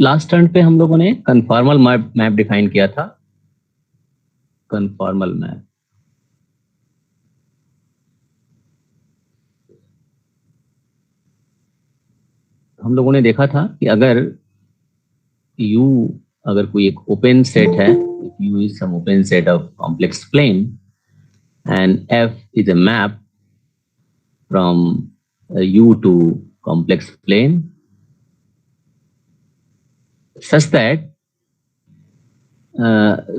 Last turn पे हम लोगों ने कन्फॉर्मल मैप डिफाइन किया था, कन्फॉर्मल मैप। हम लोगों ने देखा था कि अगर कोई एक ओपन सेट है, U is some open set of complex plane and F is a map from U to complex plane such that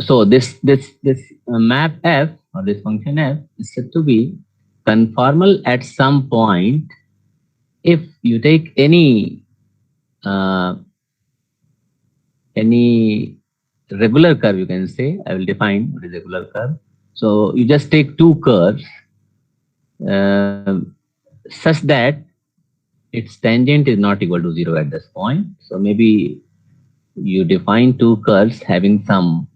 so this map F or this function F is said to be conformal at some point if you take any regular curve. You can say, I will define what is regular curve. So you just take two curves such that its tangent is not equal to 0 at this point. So maybe you define two curves having some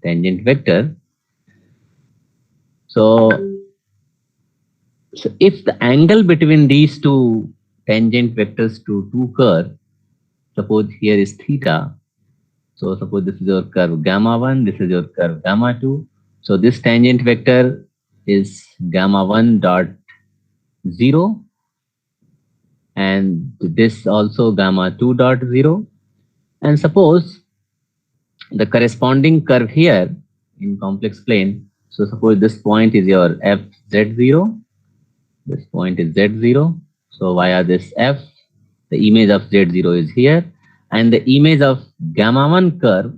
tangent vector. So if the angle between these two tangent vectors to two curves, suppose here is theta. So suppose this is your curve gamma 1, this is your curve gamma 2. So this tangent vector is gamma 1 dot 0 and this also gamma 2 dot 0. And suppose the corresponding curve here in complex plane. So suppose this point is your fz0. This point is z0. So via this f, the image of z0 is here. And the image of gamma 1 curve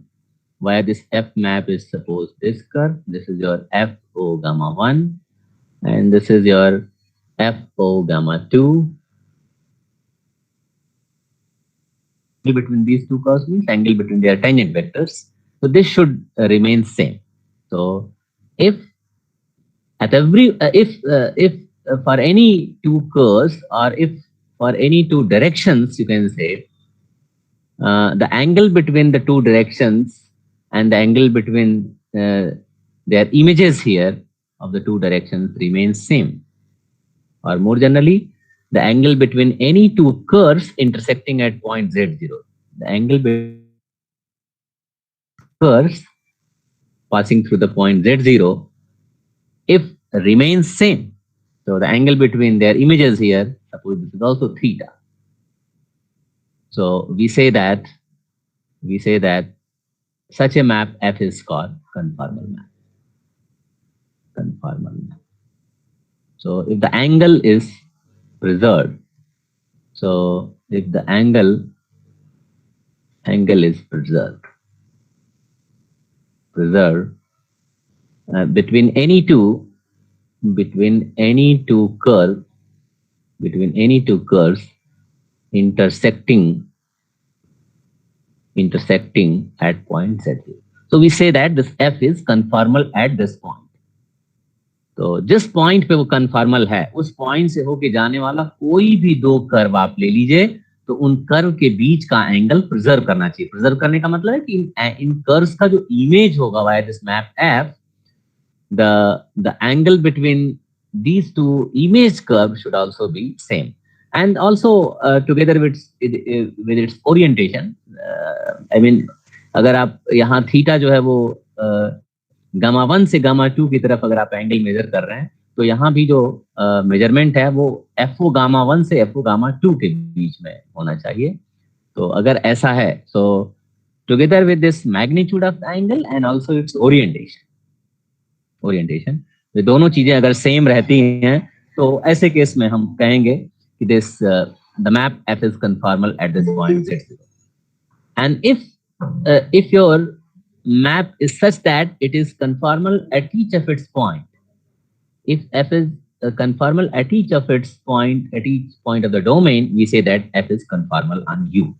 via this f map is suppose this curve. This is your fo gamma 1 and this is your fo gamma 2. Between these two curves means angle between their tangent vectors. So this should remain same. So if at every if for any two curves or if for any two directions, you can say the angle between the two directions and the angle between their images here of the two directions remains same. Or more generally, the angle between any two curves intersecting at point z0. The angle between curves passing through the point z0 if remains same. So the angle between their images here, suppose this is also theta. So we say that such a map F is called conformal map. Conformal map. So if the angle is preserved, so if the angle is preserved between any two curves intersecting at point z0. So we say that this f is conformal at this point. तो जिस point पे वो conformal है उस point से होके जाने वाला कोई भी दो कर्व आप ले लीजिए तो उन कर्व के बीच का एंगल प्रिजर्व करना चाहिए। प्रिजर्व करने का मतलब है कि इन कर्व्स का जो इमेज होगा via this map F, the angle between these two image curves should also be same and also together with its orientation. I mean अगर आप यहाँ थीटा जो है वो गामा 1 से गामा 2 की तरफ अगर आप एंगल मेजर कर रहे हैं तो यहाँ भी जो मेजरमेंट है वो एफओ गामा 1 से एफओ गामा 2 के बीच में होना चाहिए। तो अगर ऐसा है so together with this magnitude of the angle and also its orientation, ये दोनों चीजें अगर सेम रहती हैं तो ऐसे केस में हम कहेंगे कि this the map F is conformal at this point Z0. And if your map is such that it is conformal at each of its point, if F is conformal at each point of the domain, we say that F is conformal on U.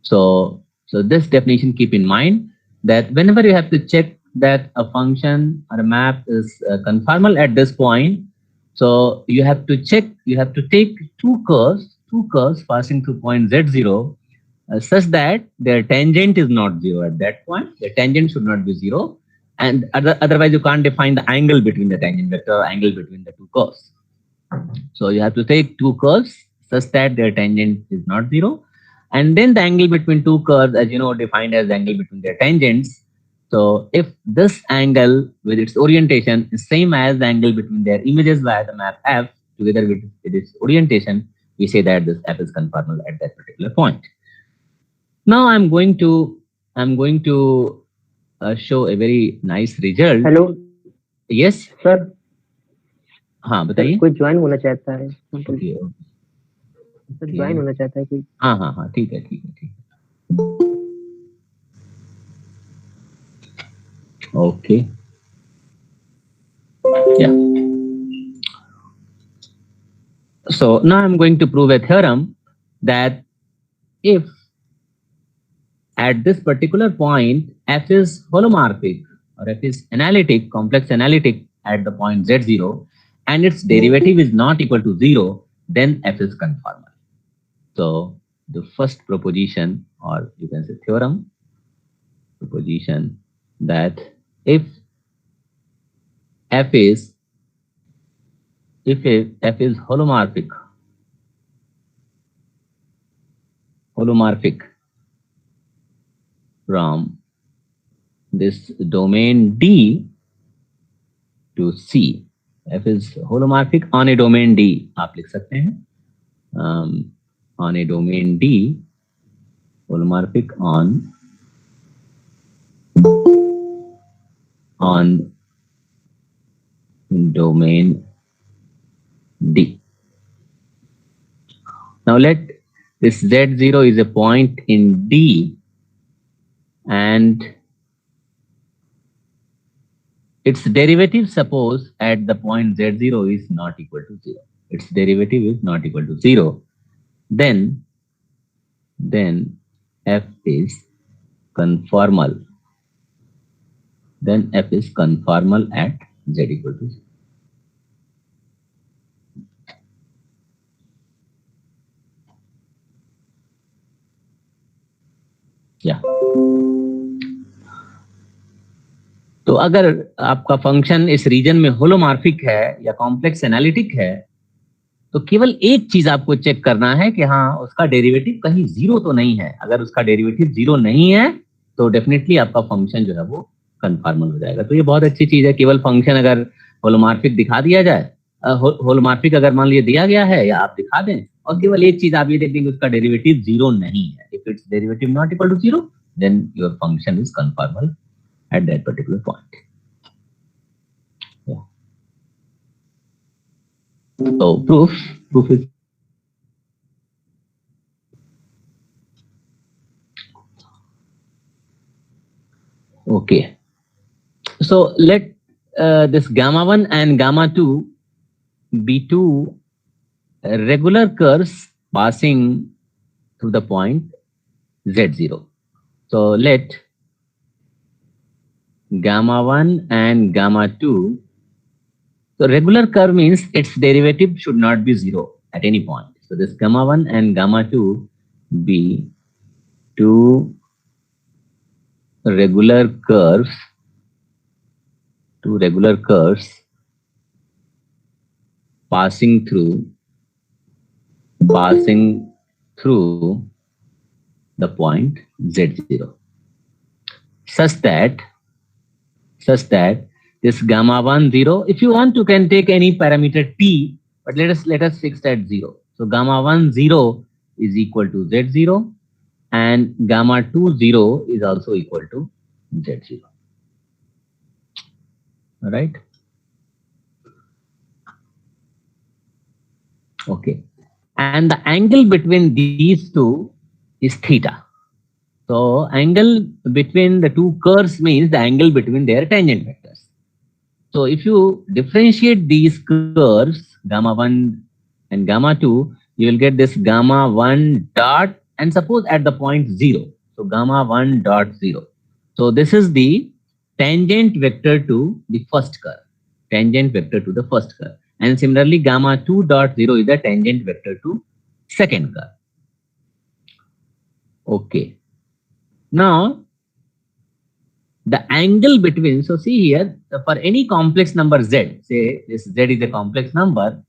So this definition, keep in mind that whenever you have to check that a function or a map is conformal at this point, so you have to take two curves passing through point Z0 such that their tangent is not 0 at that point. The tangent should not be 0, and otherwise you can't define the angle between the tangent vector or angle between the two curves. So you have to take two curves such that their tangent is not 0, And then the angle between two curves, as you know, defined as the angle between their tangents. So if this angle with its orientation is same as the angle between their images via the map F together with its orientation, we say that this F is conformal at that particular point. Now I'm going to show a very nice result. Hello Yes, sir, हाँ sir बताइए. कोई join होना चाहता है, okay sir join होना चाहता है कोई. हाँ हाँ हाँ ठीक है ठीक है ठीक है. Okay. Yeah. So now I'm going to prove a theorem that if at this particular point f is holomorphic or f is analytic, complex analytic at the point z0 and its derivative is not equal to 0, then f is conformal. So the first proposition, or you can say theorem, proposition that if f is holomorphic from this domain D to C, f is holomorphic on a domain D, आप लिख सकते हैं, on a domain D, holomorphic on domain D. Now let this Z0 is a point in D and its derivative, suppose at the point Z0 is not equal to 0. Its derivative is not equal to 0. Then f is conformal. Then f is conformal at z equal to 0. Yeah. तो अगर आपका function इस reason में holomorphic है या complex analytic है, तो केवल एक चीज आपको चेक करना है कि हाँ उसका डेरिवेटिव कहीं जीरो तो नहीं है. अगर उसका डेरिवेटिव जीरो नहीं है तो डेफिनेटली आपका फंक्शन जो है वो कन्फॉर्मल हो जाएगा. तो ये बहुत अच्छी चीज है. केवल फंक्शन अगर होलोमॉर्फिक दिखा दिया जाए, होलोमॉर्फिक अगर मान लीजिए दिया गया है या आप दिखा दें, और केवल एक चीज आप ये देख देंगे उसका डेरिवेटिव जीरो नहीं है. If it's derivative not equal to zero, then your function is conformal at that particular point. Yeah. So proof is okay. So let this gamma 1 and gamma 2 be two regular curves passing through the point z0. So let gamma 1 and gamma 2. So regular curve means its derivative should not be zero at any point. So this gamma 1 and gamma 2 be two regular curves passing through the point z0, such that this gamma 1 0, if you want you can take any parameter t, but let us fix that 0. So gamma 1 0 is equal to z0 and gamma 2 0 is also equal to z0. All right. Okay. And the angle between these two is theta. So angle between the two curves means the angle between their tangent vectors. So if you differentiate these curves, gamma 1 and gamma 2, you will get this gamma 1 dot, and suppose at the point 0. So gamma 1 dot 0. So this is the tangent vector to the first curve. Tangent vector to the first curve. And similarly, gamma 2 dot 0 is the tangent vector to second curve. Okay. Now, the angle between, so see here, for any complex number z, say this z is a complex number,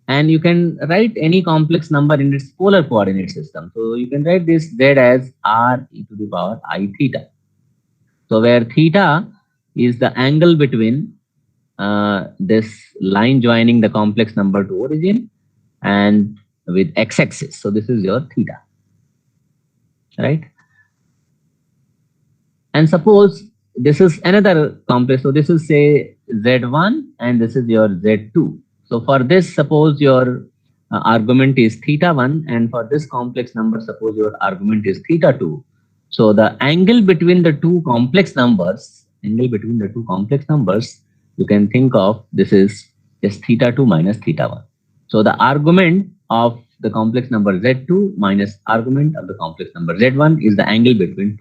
and you can write any complex number in its polar coordinate system. So you can write this z as r e to the power I theta. So where theta is the angle between this line joining the complex number to origin and with x-axis. So this is your theta, right? And suppose this is another complex. So this is say z1 and this is your z2. So for this, suppose your argument is theta 1, and for this complex number, suppose your argument is theta 2. So the angle between the two complex numbers, you can think of this is just theta 2 minus theta 1. So the argument of the complex number z2 minus argument of the complex number z1 is the angle between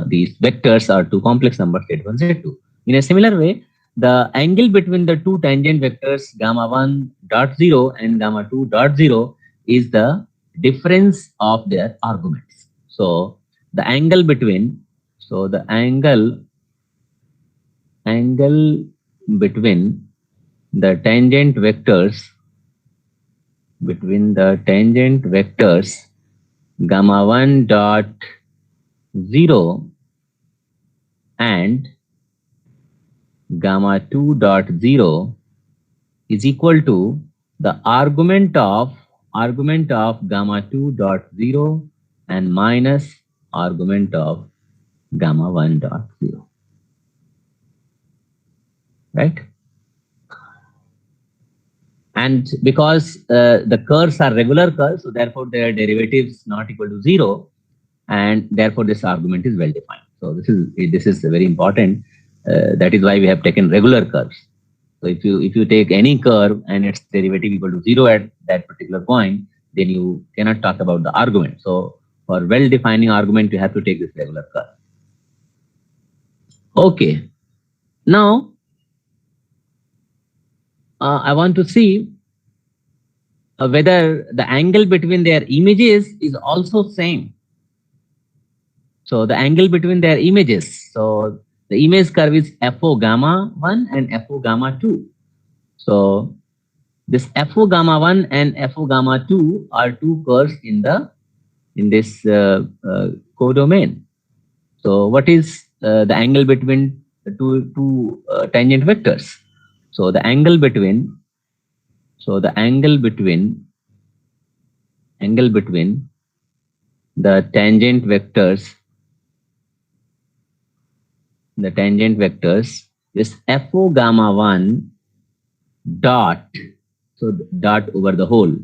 these vectors are two complex numbers z1, z2. In a similar way, the angle between the two tangent vectors gamma 1 dot 0 and gamma 2 dot 0 is the difference of their arguments. So the angle between, angle between the tangent vectors, gamma 1 dot 0 and gamma 2 dot 0 is equal to the argument of gamma 2 dot 0 and minus argument of gamma 1 dot 0, right? And because the curves are regular curves, so therefore their derivatives not equal to 0, and therefore this argument is well defined. So this is very important. That is why we have taken regular curves. So if you take any curve and its derivative equal to 0 at that particular point, then you cannot talk about the argument. So for well defining argument, you have to take this regular curve. Okay. Now I want to see whether the angle between their images is also same. So the angle between their images. So the image curve is FO gamma 1 and FO gamma 2. So this FO gamma 1 and FO gamma 2 are two curves in this codomain. So what is the angle between the two tangent vectors? So the angle between the tangent vectors is FO gamma 1 dot, so dot over the whole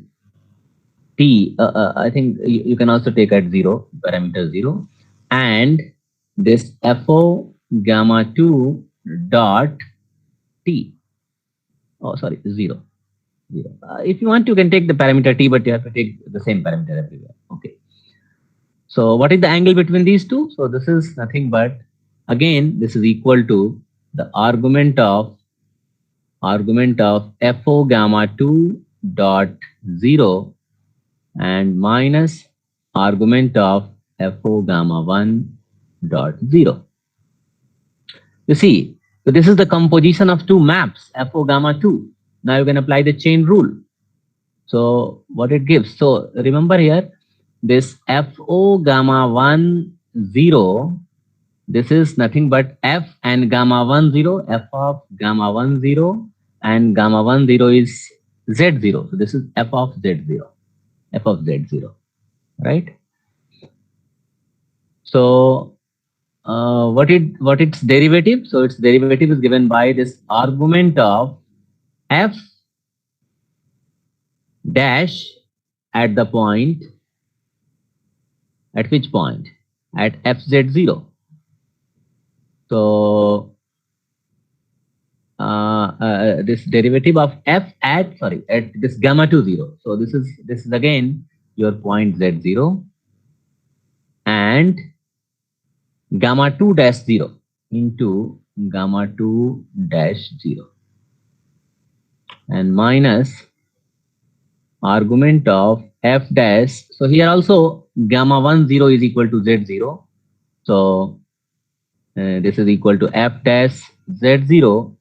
t, I think you can also take at 0, parameter 0, and this FO gamma 2 dot t, oh sorry, 0. If you want, you can take the parameter t, but you have to take the same parameter everywhere. Okay. So what is the angle between these two? So this is nothing but, again, this is equal to the argument of FO gamma 2 dot 0 and minus argument of FO gamma 1 dot 0. You see, so this is the composition of two maps, FO gamma 2. Now you can apply the chain rule. So what it gives? So remember here, this FO gamma 1 0, this is nothing but F and gamma 1 0, F of gamma 1 0, and gamma 1 0 is Z0. So this is F of Z0, right? So what its derivative? So its derivative is given by this argument of F dash at the point, at which point? At FZ0. So this derivative of F at this gamma 2 0. So this is again your point Z0 and gamma 2 dash 0 into gamma 2 dash 0 and minus argument of F dash. So here also gamma 1 0 is equal to Z0. So this is equal to F dash Z0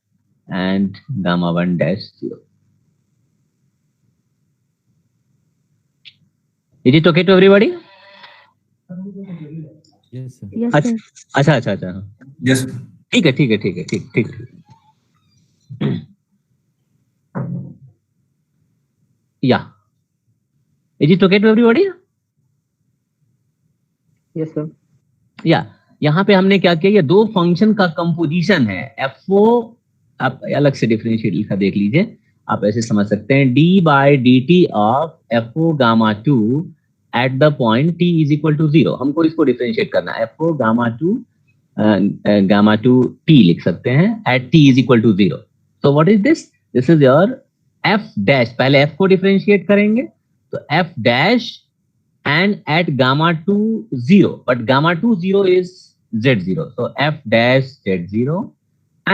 and gamma 1 dash 0. Is it okay to everybody? Yes, sir. Yes, अच्छा sir. अच्छा अच्छा अच्छा Yes. ठीक है ठीक है ठीक है ठीक ठीक या is it okay to everybody? Yes, sir. या यहाँ पे हमने क्या किया, ये दो फंक्शन का कंपोजिशन है एफओ, आप अलग से डिफरेंशिएट लिखा देख लीजिए, आप ऐसे समझ सकते हैं d by d t of f o gamma to at the point t is equal to 0। हमको इसको डिफरेंशिएट करना है, एफओ गामा टू टी लिख सकते हैं at t is equal to 0। So what is this? This is your f dash, पहले f को differentiate करेंगे तो f dash and at gamma 2 0, but gamma 2 0 is z0, so f dash z0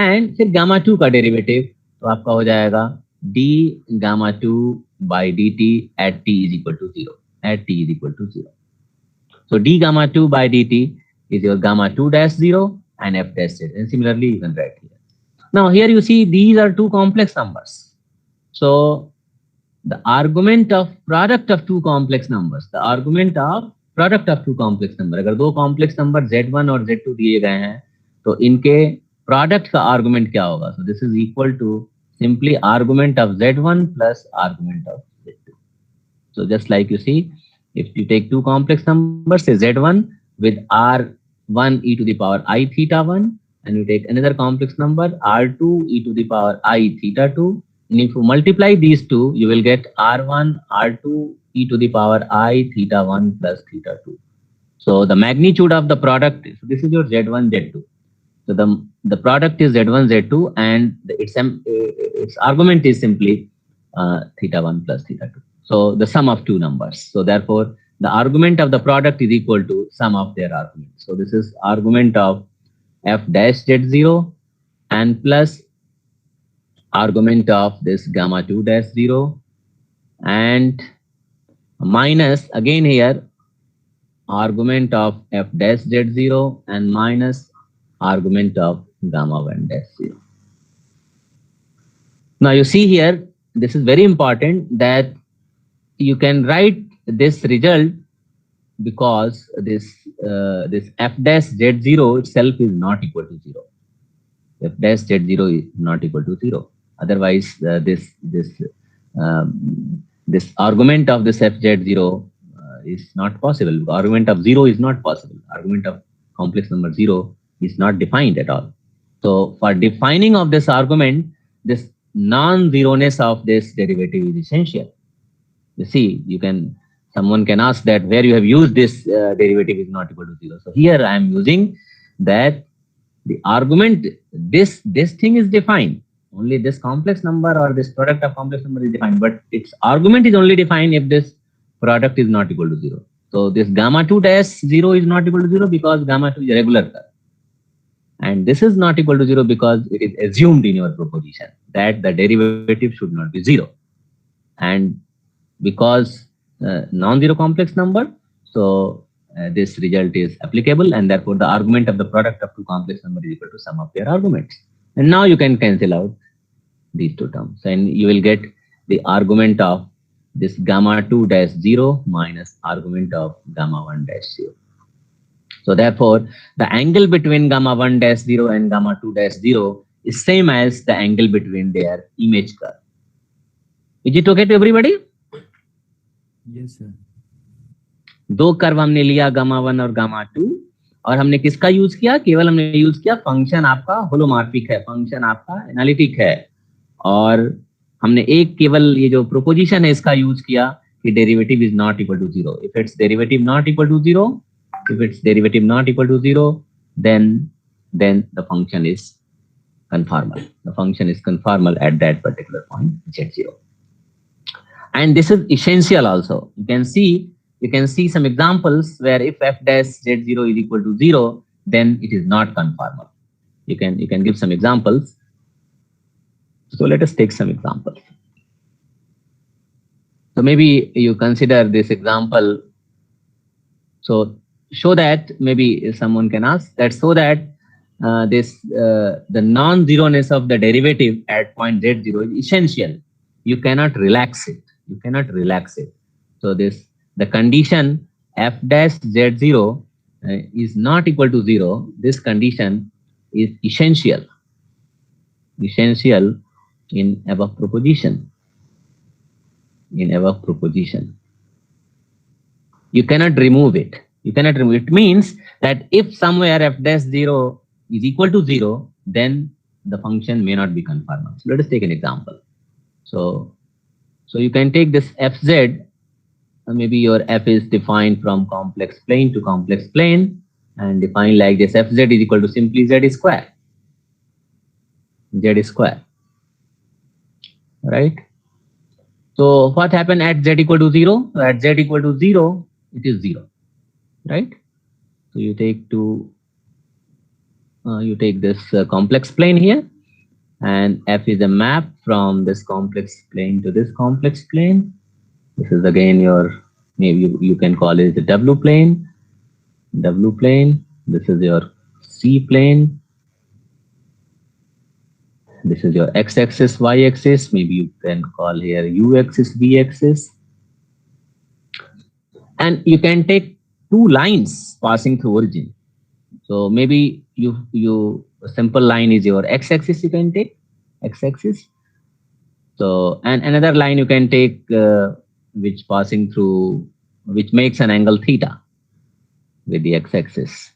and फिर gamma 2 का derivative तो आपका हो जाएगा d gamma 2 by dt at t is equal to 0, at t is equal to 0. So d gamma 2 by dt is your gamma 2 dash 0 and f dash z, and similarly you can write here. Now here you see these are two complex numbers, so the argument of product of two complex numbers, the argument of product of two complex number, अगर दो complex number z1 और z2 दिए गए हैं तो इनके product का argument क्या होगा? So this is equal to simply argument of z1 plus argument of z2. So just like you see, if you take two complex numbers, say z1 with r1 e to the power I theta 1, and you take another complex number r2 e to the power I theta 2, and if you multiply these two, you will get r1 r2 e to the power I theta 1 plus theta 2. So the magnitude of the product, so this is your z1 z2. So the product is z1 z2 and its argument is simply theta 1 plus theta 2. So the sum of two numbers. So therefore the argument of the product is equal to sum of their arguments. So this is argument of f dash z0 and plus argument of this gamma 2 dash 0 and minus again here argument of f dash z0 and minus argument of gamma 1 dash 0. Now you see here, this is very important that you can write this result because this f dash z0 itself is not equal to 0. F dash z0 is not equal to 0. Otherwise, this argument of this fz0 is not possible. The argument of 0 is not possible. Argument of complex number 0 is not defined at all. So for defining of this argument, this non-zeroness of this derivative is essential. You see, someone can ask that where you have used this derivative is not equal to 0. So here I am using that the argument, this thing is defined. Only this complex number or this product of complex number is defined, but its argument is only defined if this product is not equal to 0. So this gamma 2 dash 0 is not equal to 0 because gamma 2 is a regular term. And this is not equal to 0 because it is assumed in your proposition that the derivative should not be 0. And because non-zero complex number, so this result is applicable, and therefore the argument of the product of two complex number is equal to sum of their arguments. And now you can cancel out these two terms and you will get the argument of this gamma 2 dash 0 minus argument of gamma 1 dash 0. So therefore the angle between gamma 1 dash 0 and gamma 2 dash 0 is same as the angle between their image curve. Is it okay to everybody? Yes, sir. दो curve हमने लिया gamma 1 और gamma 2 और हमने किसका use किया? केवल हमने यूज किया फंक्शन आपका होलोमॉर्फिक है, फंक्शन आपका एनालिटिक है, और हमने एक केवल ये जो प्रोपोजिशन है इसका यूज किया कि derivative is not equal to 0. If it's derivative not equal to 0, if its derivative not equal to 0, then the function is conformal. The function is conformal at that particular point z0. And this is essential also. You can see some examples where if f dash z0 is equal to 0, then it is not conformal. You can give some examples. So let us take some examples. So maybe you consider this example. So show that, maybe someone can ask that, so that the non-zeroness of the derivative at point z0 is essential. You cannot relax it. So this the condition f dash z0 is not equal to 0, this condition is essential in above proposition. You cannot remove it. It means that if somewhere f dash 0 is equal to 0, then the function may not be conformal. So let us take an example. So you can take this fz, maybe your f is defined from complex plane to complex plane, and define like this: fz is equal to simply z square, right? So what happened at z equal to 0? At z equal to 0, it is 0, right? So you take this complex plane here, and f is a map from this complex plane to this complex plane. This is again your, maybe you can call it the w plane. This is your c plane. This is your x-axis, y-axis. Maybe you can call here u-axis, v-axis. And you can take two lines passing through origin. So maybe a simple line is your x-axis, you can take x-axis. So, and another line you can take which makes an angle theta with the x-axis.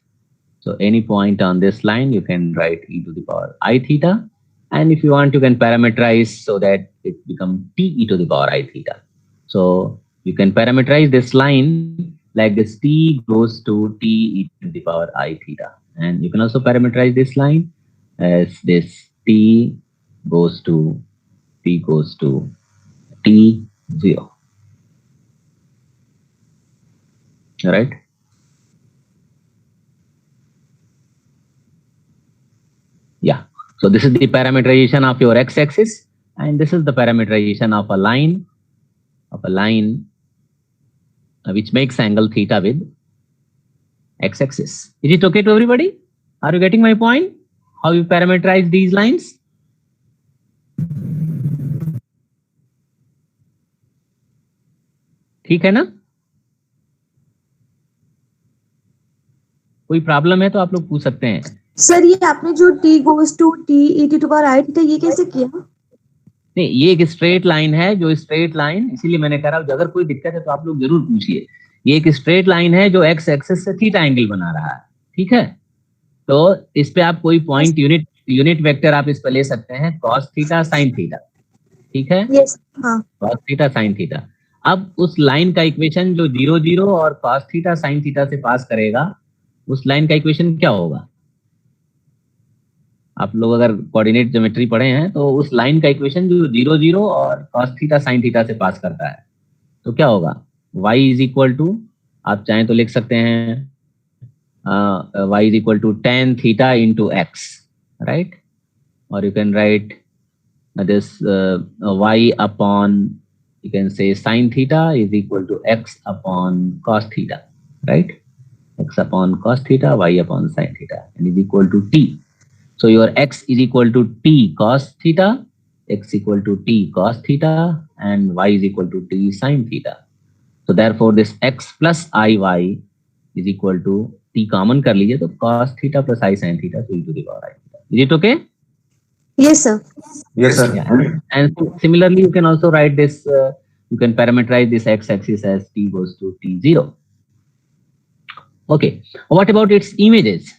So any point on this line, you can write e to the power I theta. And if you want, you can parameterize so that it becomes t e to the power I theta. So you can parameterize this line like this: t goes to t e to the power I theta. And you can also parameterize this line as this: t goes to t0. All right. Yeah. So this is the parameterization of your x-axis, and this is the parameterization of a line which makes angle theta with x-axis. Is it okay to everybody? Are you getting my point? How you parameterize these lines? ठीक है ना? कोई problem है तो आप लोग पूछ सकते हैं. सर ये आपने जो t goes to t e to the power I theta ये कैसे किया? नहीं, ये एक स्ट्रेट लाइन है, जो स्ट्रेट लाइन, इसीलिए मैंने कह रहा हूँ अगर कोई दिक्कत है तो आप लोग जरूर पूछिए. ये एक स्ट्रेट लाइन है जो एक्स एक्सिस से थीटा एंगल बना रहा है. ठीक है, तो इस पे आप कोई पॉइंट यूनिट वेक्टर आप इस पे ले सकते हैं, cos थीटा sin थीटा. ठीक है, yes, हाँ. cos theta sin theta. अब उस लाइन का इक्वेशन जो 0 0 और cos थीटा sin थीटा से पास करेगा, उस लाइन का इक्वेशन क्या होगा? आप लोग अगर कोऑर्डिनेट ज्योमेट्री पढ़े हैं तो उस लाइन का इक्वेशन जो 0 0 और cos थीटा sin थीटा से पास करता है, तो क्या होगा? y इज इक्वल टू, आप चाहें तो लिख सकते हैं y is equal to tan theta into x, right? और you can write this y upon, you can say sin theta is equal to x upon cos theta, right? X upon cos theta, y upon sin theta, and is equal to t. So your x is equal to t cos theta, x equal to t cos theta, and y is equal to t sin theta. So therefore this x plus iy is equal to t common कर लीजिए तो cos theta plus I sin theta to e to the power I theta. Is it okay? Yes, sir. Yes, sir. Yeah. And similarly, you can also write this, you can parameterize this x-axis as t goes to t0. Okay, what about its images?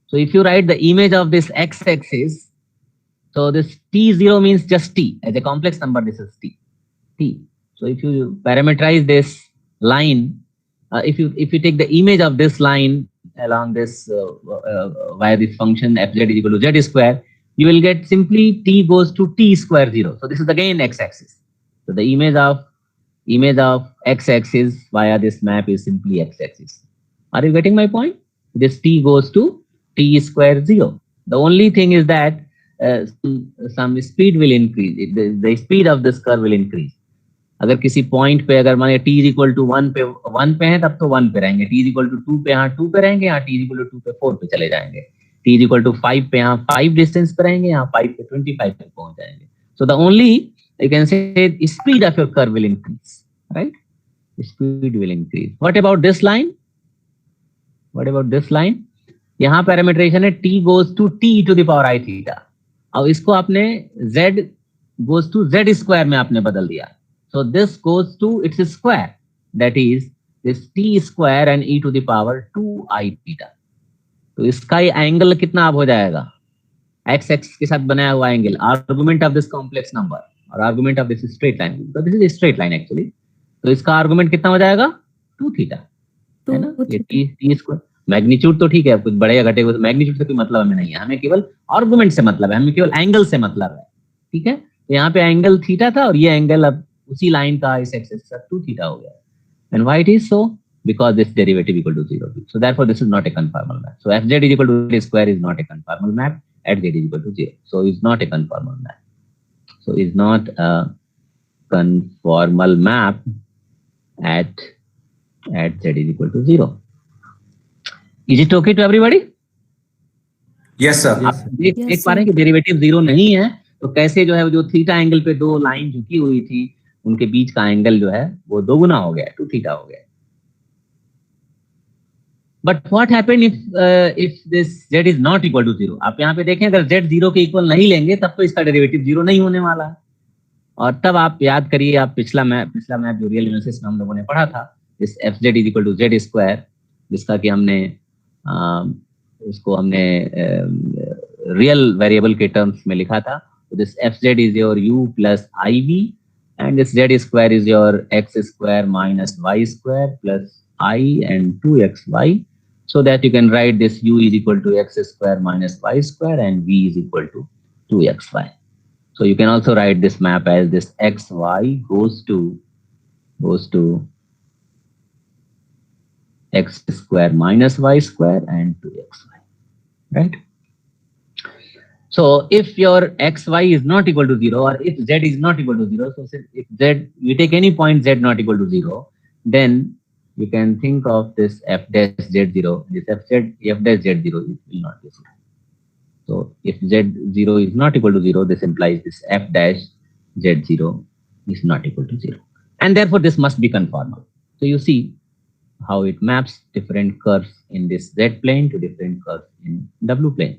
So if you write the image of this x-axis, so this t0 means just t. As a complex number, this is t. So if you parameterize this line, if you take the image of this line along this via this function fz is equal to z square, you will get simply t goes to t square 0. So this is again x-axis. So the image of x-axis via this map is simply x-axis. Are you getting my point? This t goes to t square 0. The only thing is that some speed will increase. The speed of this curve will increase. अगर किसी point पे अगर माने t is equal to 1 पे है तब तो 1 पे रहेंगे, t is equal to 2 पे यहाँ 2 पे रहेंगे, यहाँ t is equal to 2 पे 4 पे चले जाएंगे, t is equal to 5 पे यहाँ 5 डिस्टेंस पे रहेंगे, यहाँ 5 पे 25 पे पहुंच जाएंगे. So the only, you can say, speed of your curve will increase, right? Speed will increase. What about this line? What about this line? यहाँ पैरामीटरेशन है t goes to t to the power I theta. अब इसको आपने z goes to z square में आपने बदल दिया. So this goes to its square. That is this t square and e to the power 2 I theta. तो इसका ये एंगल कितना अब हो जाएगा? x x के साथ बनाया हुआ angle, argument of this complex number और argument of this straight line. तो this is straight line actually. तो इसका आर्गुमेंट कितना हो जाएगा? 2 थीटा, है ना? ये t स्क्वायर. मैग्नीट्यूड तो ठीक है, कुछ बढ़ेगा घटेगा, तो मैग्नीट्यूड से कोई मतलब हमें नहीं है, हमें केवल आर्गुमेंट से मतलब है, हमें केवल एंगल से मतलब है. ठीक है, तो यहाँ पे एंगल थीटा था और ये एंगल अब उसी लाइन का इस एक्सिस का 2 थीटा हो गया. And why it is so? because this derivative equal to 0. So therefore this is not a conformal map. So fz is equal to z square is not a conformal map at z is equal to 0. So it's not a conformal map. So it's not a conformal map at z is equal to 0. Is it okay to everybody? Yes sir. आप देख पा रहे हैं कि derivative 0 नहीं है, तो कैसे जो है जो थीटा एंगल पे दो लाइन झुकी हुई थी उनके बीच का एंगल जो है वो दोगुना हो गया, 2 थीटा हो गया. But what happened if this z is not equal to 0? आप यहाँ पे देखें, अगर z 0 के इक्वल नहीं लेंगे तब तो इसका डेरिवेटिव 0 नहीं होने वाला है. और तब आप याद करिए, आप पिछला मैप जो रियल एनालिसिस में हम लोगों ने पढ़ा था, इस fz is equal to z square, जिसका कि हमने उसको हमने रियल वेरिएबल के टर्म्स में लिखा था. तो this fz is your u plus iv and this z square is your x square minus y square plus I and 2xy, so that you can write this u is equal to x square minus y square and v is equal to 2xy. So you can also write this map as this xy goes to x square minus y square and 2xy, right? So if your xy is not equal to 0 or if z is not equal to 0, so if z, you take any point z not equal to 0, then you can think of this f dash z0. This f dash z0 will not be 0. So if z0 is not equal to 0, this implies this f dash z0 is not equal to 0. And therefore this must be conformal. So you see how it maps different curves in this z plane to different curves in w plane.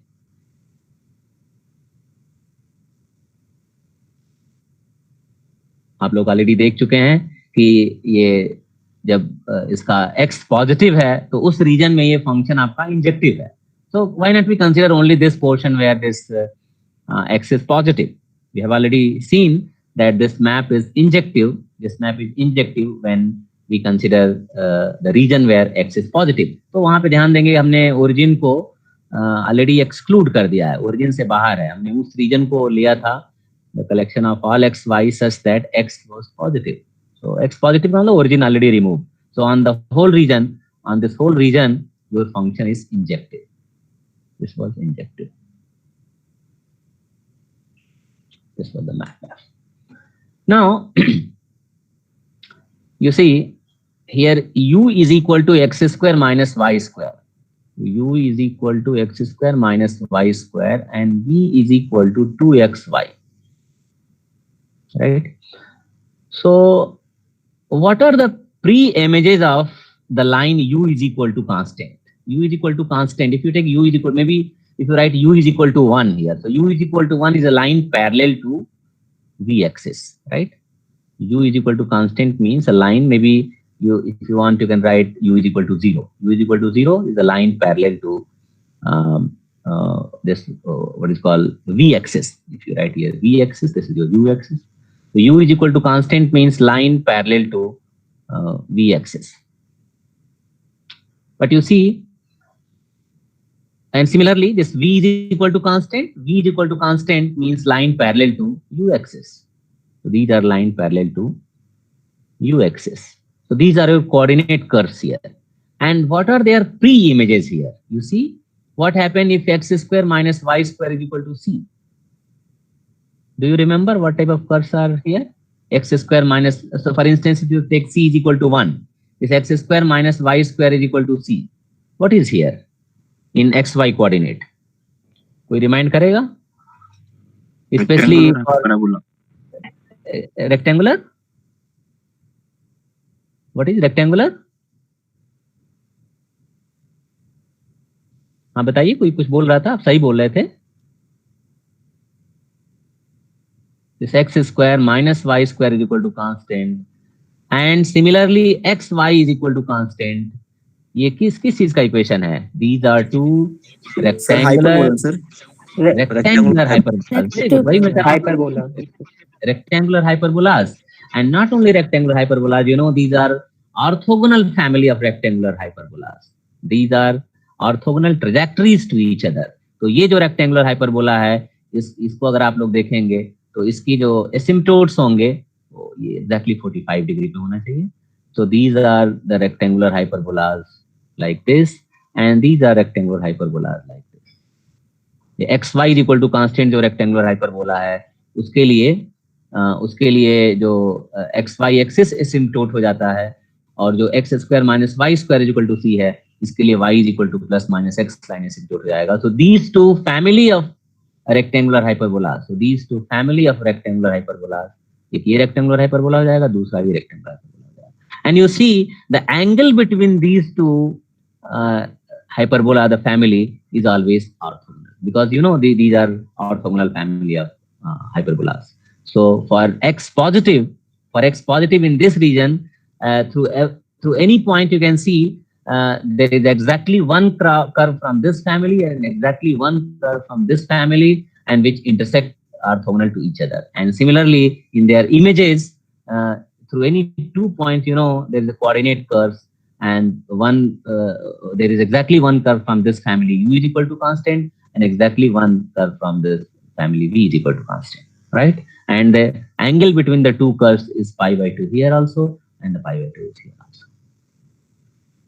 आप लोग already देख चुके हैं कि ये जब इसका x positive है तो उस रीजन में ये फंक्शन आपका इंजेक्टिव है. So why not we consider only this portion where this x is positive. We have already seen that this map is injective. This map is injective when we consider the region where x is positive. तो वहां पे ध्यान देंगे, हमने origin को already exclude कर दिया है, ओरिजिन से बाहर है. हमने उस रीजन को लिया था, the collection of all x y such that x was positive. So x positive means the origin already removed. So on this whole region, your function is injective. This was injective. This was the map. Now, you see here u is equal to x square minus y square. U is equal to x square minus y square and v is equal to 2xy. Right? So what are the pre-images of the line u is equal to constant? U is equal to constant. If you take u is equal, maybe if you write u is equal to 1 here. So u is equal to 1 is a line parallel to v axis, right? U is equal to constant means a line, maybe if you want, you can write u is equal to 0. U is equal to 0 is a line parallel to this what is called v axis. If you write here v axis, this is your u axis. So u is equal to constant means line parallel to v axis. But you see, and similarly, this v is equal to constant. V is equal to constant means line parallel to u axis. So these are line parallel to u axis. So these are your coordinate curves here. And what are their pre-images here? You see, what happened if x square minus y square is equal to c? Do you remember what type of curves are here? X square minus, so for instance, if you take c is equal to 1, this x square minus y square is equal to c. What is here in xy coordinate? कोई remind करेगा? Especially for rectangular. What is rectangular? हाँ बताइए, कोई कुछ बोल रहा था, आप सही बोल रहे थे. This x square minus y square is equal to constant, and similarly x y is equal to constant. ये किस किस चीज का इक्वेशन है? These are two rectangular hyperbolas. वही मैं hyperbola. rectangular hyperbolas, and not only rectangular hyperbolas, you know, these are orthogonal family of rectangular hyperbolas. These are orthogonal trajectories to each other. तो ये जो rectangular hyperbola है, इसको अगर आप लोग देखेंगे तो इसकी जो asymptotes होंगे वो ये exactly 45 डिग्री पे होना चाहिए. So these are the rectangular hyperbolas like this, and these are rectangular hyperbolas like this. ये x y is equal to constant जो rectangular hyperbola है, उसके लिए जो एक्स वाई एक्सिस एसिम्प्टोट हो जाता है, और जो x square minus y square is equal to c है, इसके लिए y is equal to plus minus x line asymptote हो जाएगा. So these two family of rectangular hyperbolas. So these two family of rectangular hyperbolas, एक ये rectangular hyperbola हो जाएगा, दूसरा भी रेक्टेंगुलर हाइपरबोला हो जाएगा. And you see the angle between these two hyperbola, the family is always orthogonal, because you know these are orthogonal family of hyperbolas. So for x positive in this region, through any point you can see there is exactly one curve from this family and exactly one curve from this family, and which intersect orthogonal to each other. And similarly in their images, through any 2 points, you know, there is a coordinate curves, and there is exactly one curve from this family u is equal to constant, and exactly one curve from this family v is equal to constant, right? And the angle between the two curves is pi by 2 here also, and the pi by 2 is here also.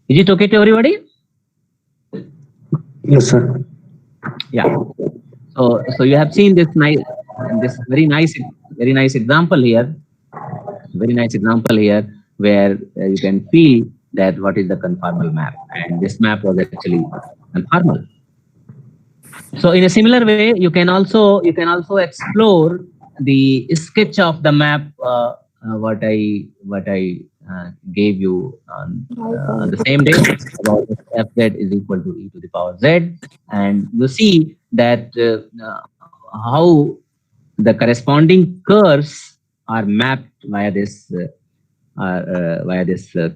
Is it okay to everybody? Yes, sir. Yeah. So you have seen this very nice example here, where you can feel that what is the conformal map, and this map was actually conformal. So in a similar way, you can also explore the sketch of the map, what I gave you on the same day, about fz is equal to e to the power z, and you see that how the corresponding curves are mapped via this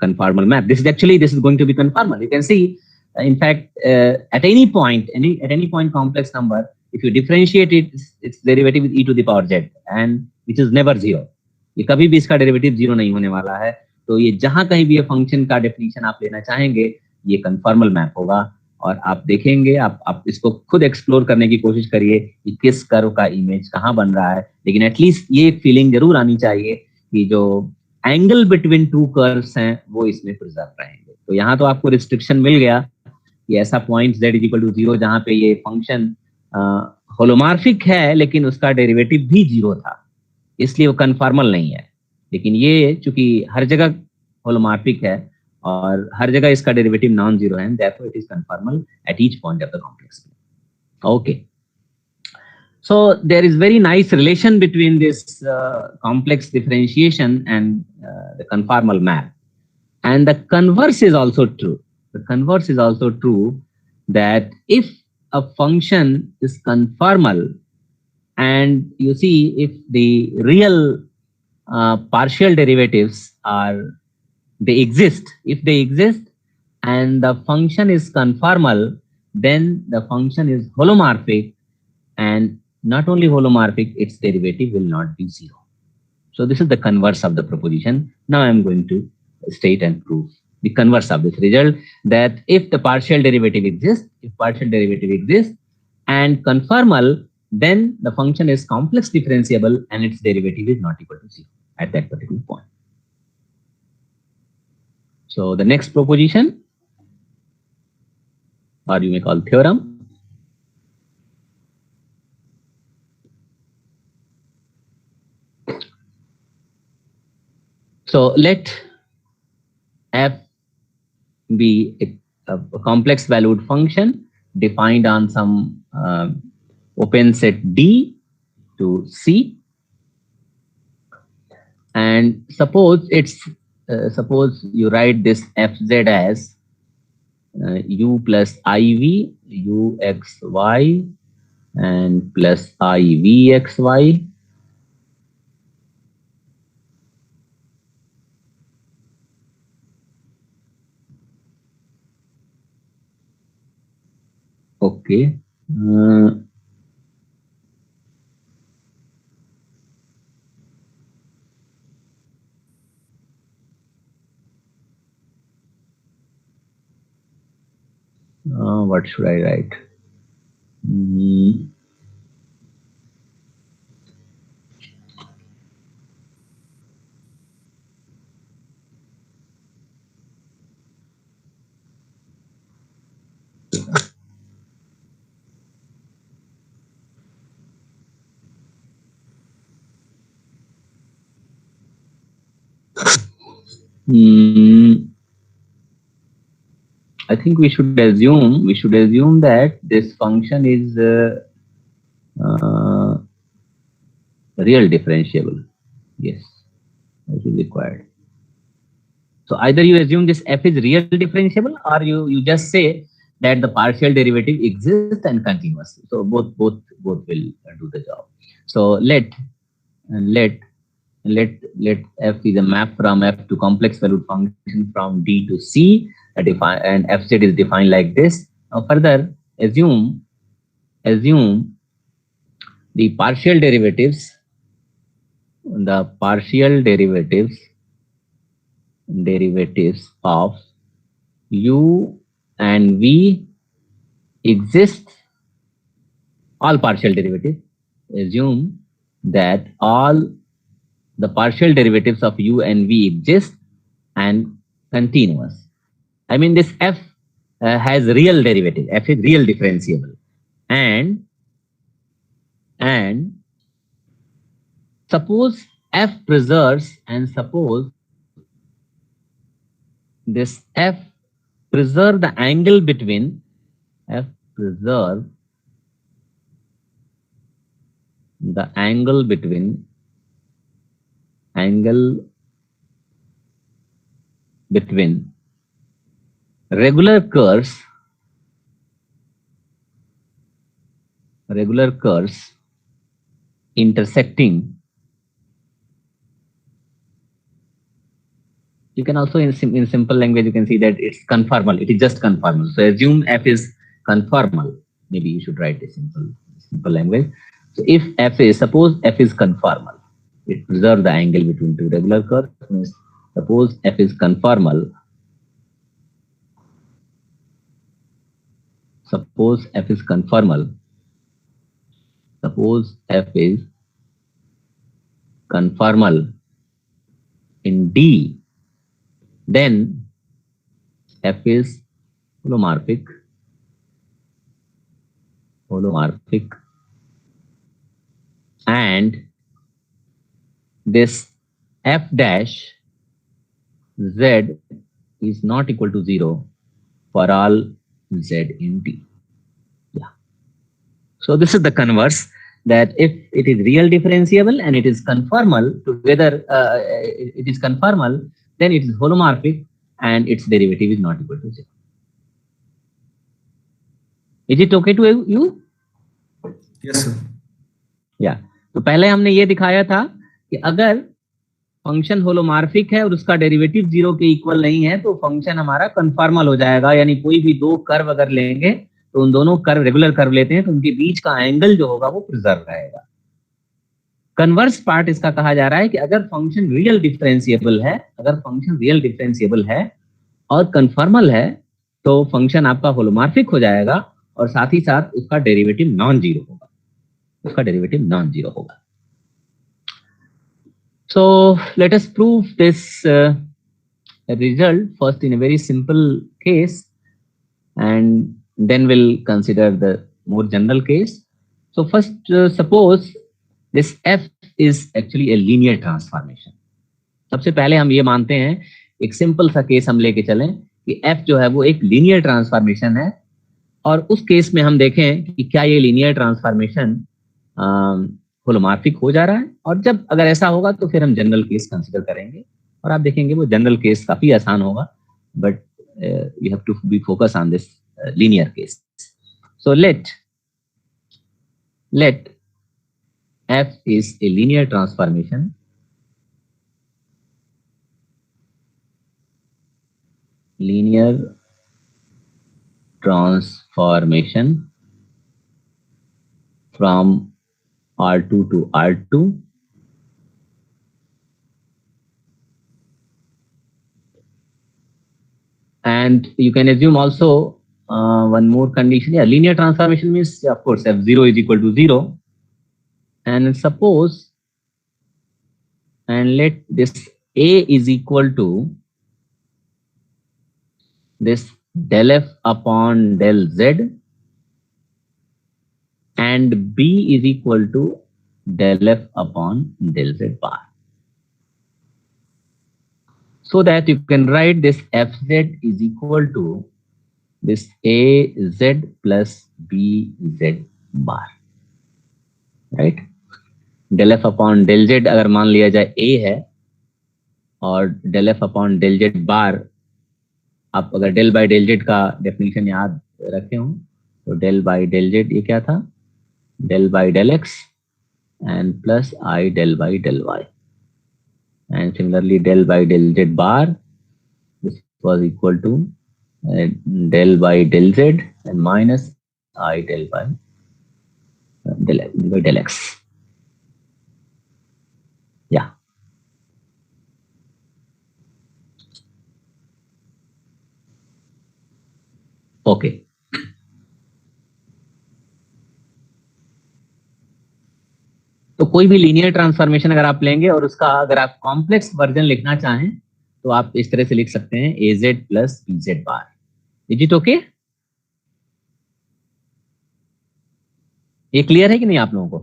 conformal map. This is going to be conformal. You can see, in fact, at any point complex number, if you differentiate it, its derivative is e to the power z, and which is never zero. ये कभी भी इसका derivative zero नहीं होने वाला है. तो ये जहां कहीं भी ये फंक्शन का डेफिनेशन आप लेना चाहेंगे, ये कन्फॉर्मल मैप होगा, और आप देखेंगे, आप इसको खुद एक्सप्लोर करने की कोशिश करिए कि किस कर्व का इमेज कहाँ बन रहा है. लेकिन एटलीस्ट ये फीलिंग जरूर आनी चाहिए कि जो एंगल बिटवीन टू कर्व्स हैं वो इसमें प्रिजर्व रहेंगे. तो यहाँ तो आपको रिस्ट्रिक्शन मिल गया कि ऐसा पॉइंट z इक्वल टू 0 जहाँ पे ये फंक्शन होलोमॉर्फिक है लेकिन उसका डेरिवेटिव भी 0 था, इसलिए वो कन्फॉर्मल नहीं है. लेकिन ये चूंकि हर जगह होलोमॉर्फिक है और हर जगह इसका डेरिवेटिव नॉन जीरो है, therefore it is conformal at each point of the complex plane. Okay. So there is very nice relation between this complex differentiation and the conformal map. And the converse is also true. The converse is also true, that if a function is conformal, and you see if the real partial derivatives they exist, if they exist and the function is conformal, then the function is holomorphic, and not only holomorphic, its derivative will not be zero. So this is the converse of the proposition. Now I am going to state and prove the converse of this result, that if the partial derivative exists, and conformal, then the function is complex differentiable and its derivative is not equal to zero at that particular point. So the next proposition, or you may call theorem, so let f be a complex valued function defined on some open set D to C, and suppose its suppose you write this fz as u plus iv uxy and plus ivxy. Okay. What should I write? I think we should assume that this function is real differentiable. Yes, that is required. So either you assume this f is real differentiable, or you just say that the partial derivative exists and continuous. So both will do the job. So let f is a map from f to complex valued function from D to C, and fz is defined like this. Now further assume the partial derivatives of u and v exist. All partial derivatives, assume that all the partial derivatives of u and v exist and continuous. I mean, this f has real derivative. F is real differentiable, and suppose f preserves, and suppose this f preserve the angle between f preserve the angle between regular curves intersecting. You can also in simple language you can see that it's conformal. It is just conformal. So assume f is conformal. Maybe you should write a simple language. So if suppose f is conformal, it preserves the angle between two regular curves. Means suppose f is conformal. Suppose f is conformal in D, then f is holomorphic, and this f dash z is not equal to 0 for all z in D. Yeah. So this is the converse, that if it is real differentiable and it is conformal to whether it is conformal, then it is holomorphic and its derivative is not equal to 0. Is it okay to you? Yes, sir. Yeah. तो पहले हमने ये दिखाया था कि अगर function holomorphic है और उसका डेरिवेटिव 0 के इक्वल नहीं है तो फंक्शन हमारा कन्फॉर्मल हो जाएगा, यानी कोई भी दो कर्व अगर लेंगे तो उन दोनों कर्व रेगुलर कर्व लेते हैं तो उनके बीच का एंगल जो होगा वो प्रिजर्व रहेगा। कन्वर्स पार्ट इसका कहा जा रहा है कि अगर फंक्शन रियल डिफरेंशिएबल है और कन्फॉर्मल है तो फंक्शन आपका होलोमॉर्फिक हो जाएगा और साथ ही साथ उसका डेरिवेटिव नॉन जीरो होगा। So let us prove this result first in a very simple case, and then we'll consider the more general case. So first, suppose this f is actually a linear transformation. सबसे पहले हम ये मानते हैं, एक simple सा case हम लेके चलें कि f जो है वो एक लीनियर ट्रांसफॉर्मेशन है, और उस केस में हम देखें कि क्या ये लीनियर ट्रांसफॉर्मेशन होलोमॉर्फिक हो जा रहा है, और जब अगर ऐसा होगा तो फिर हम जनरल केस कंसीडर करेंगे और आप देखेंगे वो जनरल केस काफी आसान होगा, but you have to be focus on this linear case. So let f is a linear transformation from R2 to R2 and you can assume also one more condition. Yeah, linear transformation means, of course, f0 is equal to 0, and suppose and let this a is equal to this del f upon del z and b is equal to del f upon del z bar, so that you can write this fz is equal to this a z plus b z bar, right? del f upon del z अगर मान लिया जाए a है और del f upon del z बार, आप अगर del by del z का definition याद रखे हो तो del by del z ये क्या था, del by del x and plus I del by del y, and similarly del by del z bar, this was equal to del by del z and minus I del by del x. Yeah. Okay. तो कोई भी linear transformation अगर आप लेंगे और उसका अगर आप कॉम्प्लेक्स वर्जन लिखना चाहें तो आप इस तरह से लिख सकते हैं az plus bz bar. Is it okay? ये क्लियर है कि नहीं आप लोगों को?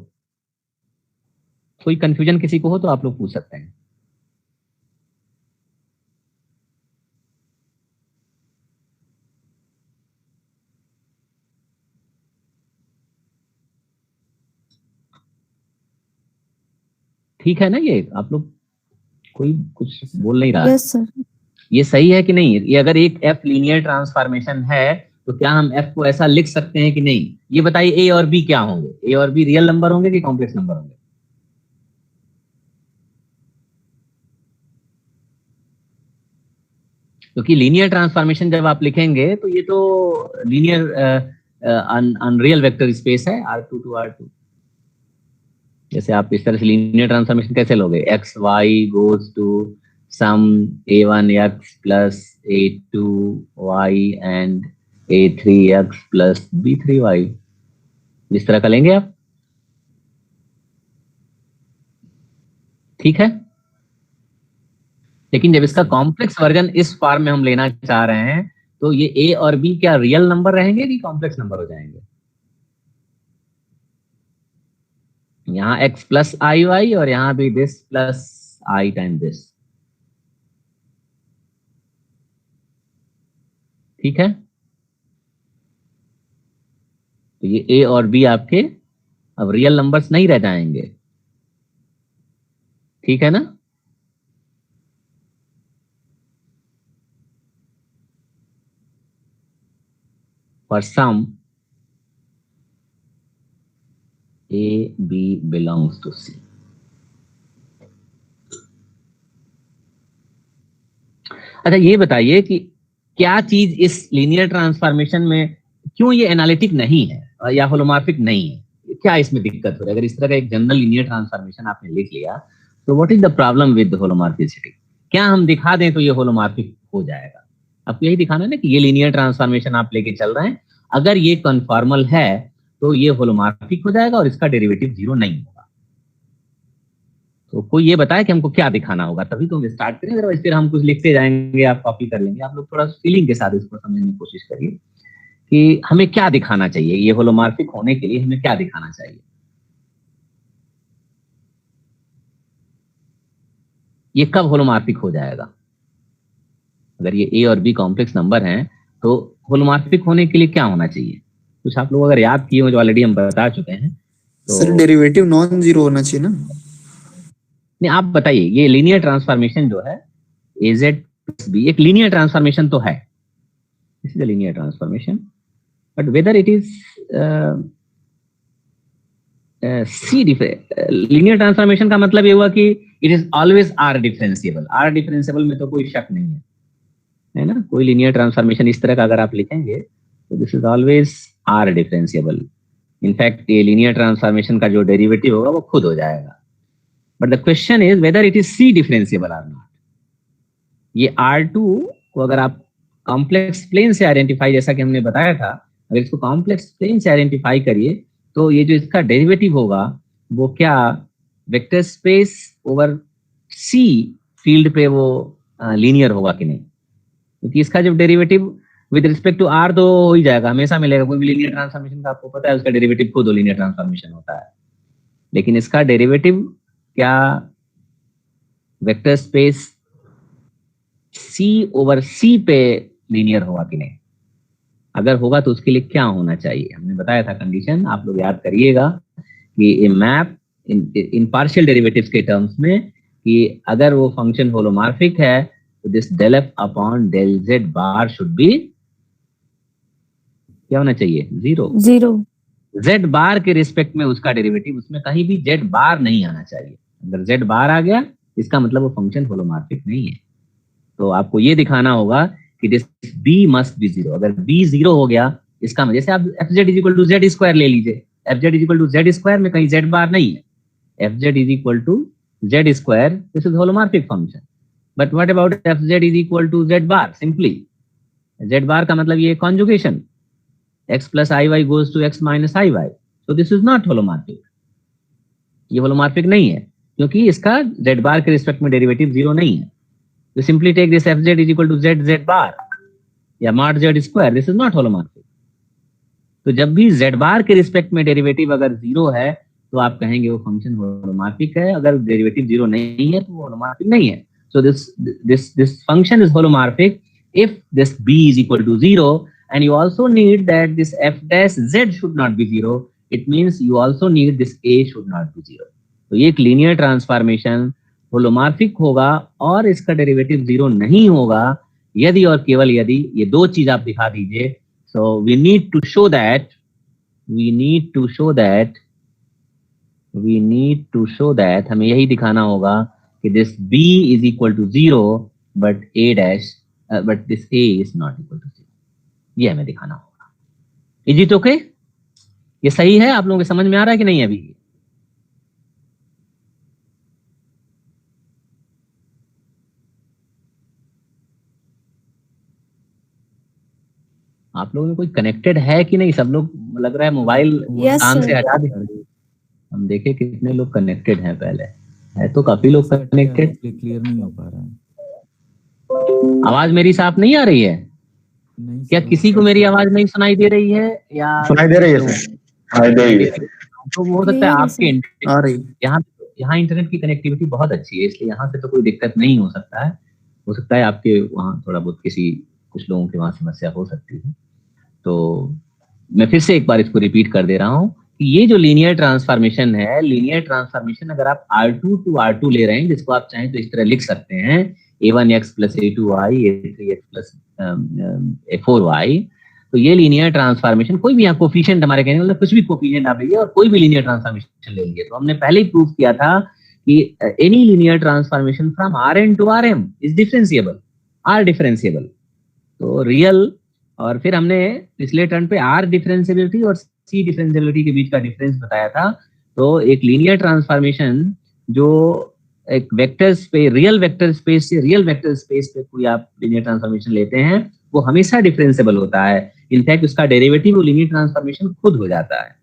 कोई कंफ्यूजन किसी को हो तो आप लोग पूछ सकते हैं. ठीक है ना? ये आप लोग कोई कुछ बोल नहीं रहा? Yes sir. ये सही है कि नहीं? ये अगर एक f लीनियर ट्रांसफॉर्मेशन है तो क्या हम f को ऐसा लिख सकते हैं कि नहीं? ये बताइए, a और b क्या होंगे? a और b रियल नंबर होंगे कि कॉम्प्लेक्स नंबर होंगे? क्योंकि लीनियर ट्रांसफॉर्मेशन जब आप लिखेंगे तो ये तो लीनियर अनरियल वेक्टर स्पेस है R2 to R2. जैसे आप इस तरह से लीनियर ट्रांसफॉर्मेशन कैसे लोगे? x y goes to sum a1x plus a2y and a3x plus b3y, इस तरह का लेंगे आप. ठीक है? लेकिन जब इसका कॉम्प्लेक्स वर्जन इस फॉर्म में हम लेना चाह रहे हैं तो ये a और b क्या रियल नंबर रहेंगे कि कॉम्प्लेक्स नंबर हो जाएंगे? यहाँ x प्लस आई वाई और यहाँ भी this plus I time this. ठीक है? तो ये a और b आपके अब रियल नंबर्स नहीं रह जाएंगे. ठीक है ना? For sum A, B belongs to C. अच्छा ये बताइए कि क्या चीज इस लीनियर ट्रांसफॉर्मेशन में क्यों ये एनालिटिक नहीं है या होलोमॉर्फिक नहीं है? क्या इसमें दिक्कत हो रही है? अगर इस तरह का एक जनरल लीनियर ट्रांसफॉर्मेशन आपने लिख लिया तो what is the problem with holomorphicity? क्या हम दिखा दें तो ये होलोमॉर्फिक हो जाएगा? आपको यही दिखाना है ना कि ये लीनियर ट्रांसफॉर्मेशन आप लेके चल रहे हैं, अगर ये कन्फॉर्मल है तो ये होलोमॉर्फिक हो जाएगा और इसका डेरिवेटिव 0 नहीं होगा. तो कोई ये बताए कि हमको क्या दिखाना होगा, तभी तो हम स्टार्ट करें. अदरवाइज फिर हम कुछ लिखते जाएंगे, आप कॉपी कर लेंगे. आप लोग थोड़ा फीलिंग के साथ इसको समझने की कोशिश करिए कि हमें क्या दिखाना चाहिए, ये होलोमॉर्फिक होने के लिए हमें क्या दिखाना चाहिए. ये कब होलोमॉर्फिक हो जाएगा? अगर ये a और b कॉम्प्लेक्स नंबर हैं तो होलोमॉर्फिक होने के लिए क्या होना चाहिए? कुछ आप लोग अगर याद किए हो जो ऑलरेडी हम बता चुके हैं तो. सर डेरिवेटिव नॉन जीरो होना चाहिए ना? नहीं, आप बताइए ये लीनियर ट्रांसफॉर्मेशन जो है az plus b एक लीनियर ट्रांसफॉर्मेशन तो है, this is a linear transformation, but whether it is C linear transformation का मतलब ये हुआ कि it is always R differentiable. R differentiable में तो कोई शक नहीं है ना, कोई लीनियर ट्रांसफॉर्मेशन इस तरह का अगर आप लिखेंगे तो this is always R differentiable. In fact ये लीनियर ट्रांसफॉर्मेशन का जो डेरिवेटिव होगा वो खुद हो जाएगा। But the question is whether it is C differentiable or not. ये R2 को अगर आप कॉम्प्लेक्स प्लेन से आइडेंटिफाई, जैसा कि हमने बताया था, अगर इसको कॉम्प्लेक्स प्लेन से आइडेंटिफाई करिए तो ये जो इसका डेरिवेटिव होगा वो क्या vector space over C field पे वो लीनियर होगा कि नहीं, क्योंकि इसका जब derivative with respect to R तो हो ही जाएगा, हमेशा मिलेगा। कोई भी लीनियर ट्रांसफॉर्मेशन का आपको पता है उसका डेरिवेटिव खुद लीनियर ट्रांसफॉर्मेशन होता है, लेकिन इसका डेरिवेटिव क्या वेक्टर स्पेस सी ओवर सी पे लीनियर होगा कि नहीं। अगर होगा तो उसके लिए क्या होना चाहिए, हमने बताया था कंडीशन, आप लोग याद करिएगा कि a map in partial derivatives के टर्म्स में कि अगर वो फंक्शन होलोमॉर्फिक है तो this del f upon del z bar should be क्या होना चाहिए, जीरो। जेड बार के रिस्पेक्ट में उसका डेरिवेटिव, उसमें कहीं भी जेड बार नहीं आना चाहिए। अगर जेड बार आ गया इसका मतलब वो फंक्शन होलोमॉर्फिक नहीं है। तो आपको ये दिखाना होगा कि this b must be zero. अगर b जीरो हो गया इसका मतलब, जैसे आप fz is equal to z square ले लीजिए, fz is equal to z square में कहीं z बार नहीं है, fz is equal to z square, this is holomorphic function. But what about fz is equal to z bar, simply z bar का मतलब ये conjugation x plus iy goes to x minus iy, so this is not holomorphic, ये holomorphic नहीं है क्योंकि इसका z बार के respect में डेरिवेटिव जीरो नहीं है। You simply take this fz is equal to z bar या mod z square, this is not holomorphic। तो जब भी z बार के रिस्पेक्ट में डेरिवेटिव अगर जीरो है तो आप कहेंगे वो फंक्शन होलोमॉर्फिक है, अगर डेरिवेटिव जीरो नहीं है तो वो होलोमॉर्फिक नहीं है। So this function is holomorphic if this b is equal to 0 and you also need that this f dash z should not be 0, it means you also need this a should not be 0। तो ये एक linear transformation holomorphic होगा और इसका derivative zero नहीं होगा यदि और केवल यदि ये दो चीज आप दिखा दीजिए। So we need to show that हमें यही दिखाना होगा कि this b is equal to zero but a dash but this a is not equal to zero, ये हमें दिखाना होगा। Is it okay? ये सही है? आप लोगों को समझ में आ रहा है कि नहीं अभी? आप लोगों में कोई कनेक्टेड है कि नहीं? सब लोग लग रहा है मोबाइल कान से हटा दे, हम देखें कितने लोग कनेक्टेड हैं। पहले है तो काफी लोग कनेक्टेड। क्लियर नहीं हो पा रहा है, आवाज मेरी साफ नहीं आ रही है? नहीं क्या किसी को मेरी आवाज नहीं सुनाई दे रही है या सुनाई दे रही है सर, सुनाई दे रही है। तो वो हो सकता है आपके आ रही, यहाँ इंटरनेट की कनेक्टिविटी बहुत अच्छी है इसलिए यहाँ से तो कोई दिक्कत नहीं हो सकता है। हो सकता है आपके वहाँ थोड़ा बहुत कुछ लोगों के वहां समस्या हो सकती है। तो मैं फिर से एक बार इसको रिपीट कर दे रहा हूं कि ये जो लीनियर ट्रांसफॉर्मेशन है, लीनियर ट्रांसफॉर्मेशन अगर आप R2 टू R2 ले रहे हैं, जिसको आप चाहें तो इस तरह लिख सकते हैं a1x plus a2y a3x plus a4y, तो ये लीनियर ट्रांसफॉर्मेशन कोई भी यहाँ कोफिशिएंट हमारे कहने मतलब कुछ भी कोफिशिएंट आप लीजिए और कोई भी लीनियर ट्रांसफॉर्मेशन ले लीजिए। तो हमने पहले ही प्रूव किया था कि any linear transformation from Rn to Rm is differentiable, R differentiable. तो रियल, और फिर हमने पिछले टर्न पे आर डिफरेंशिएबिलिटी और सी डिफरेंशिएबिलिटी के बीच का डिफरेंस बताया था। तो एक लीनियर ट्रांसफॉर्मेशन जो एक vector space, real vector space से रियल वेक्टर स्पेस पे कोई आप लीनियर ट्रांसफॉर्मेशन लेते हैं वो हमेशा डिफरेंशिएबल होता है। इनफैक्ट उसका डेरिवेटिव वो लीनियर ट्रांसफॉर्मेशन खुद हो जाता है।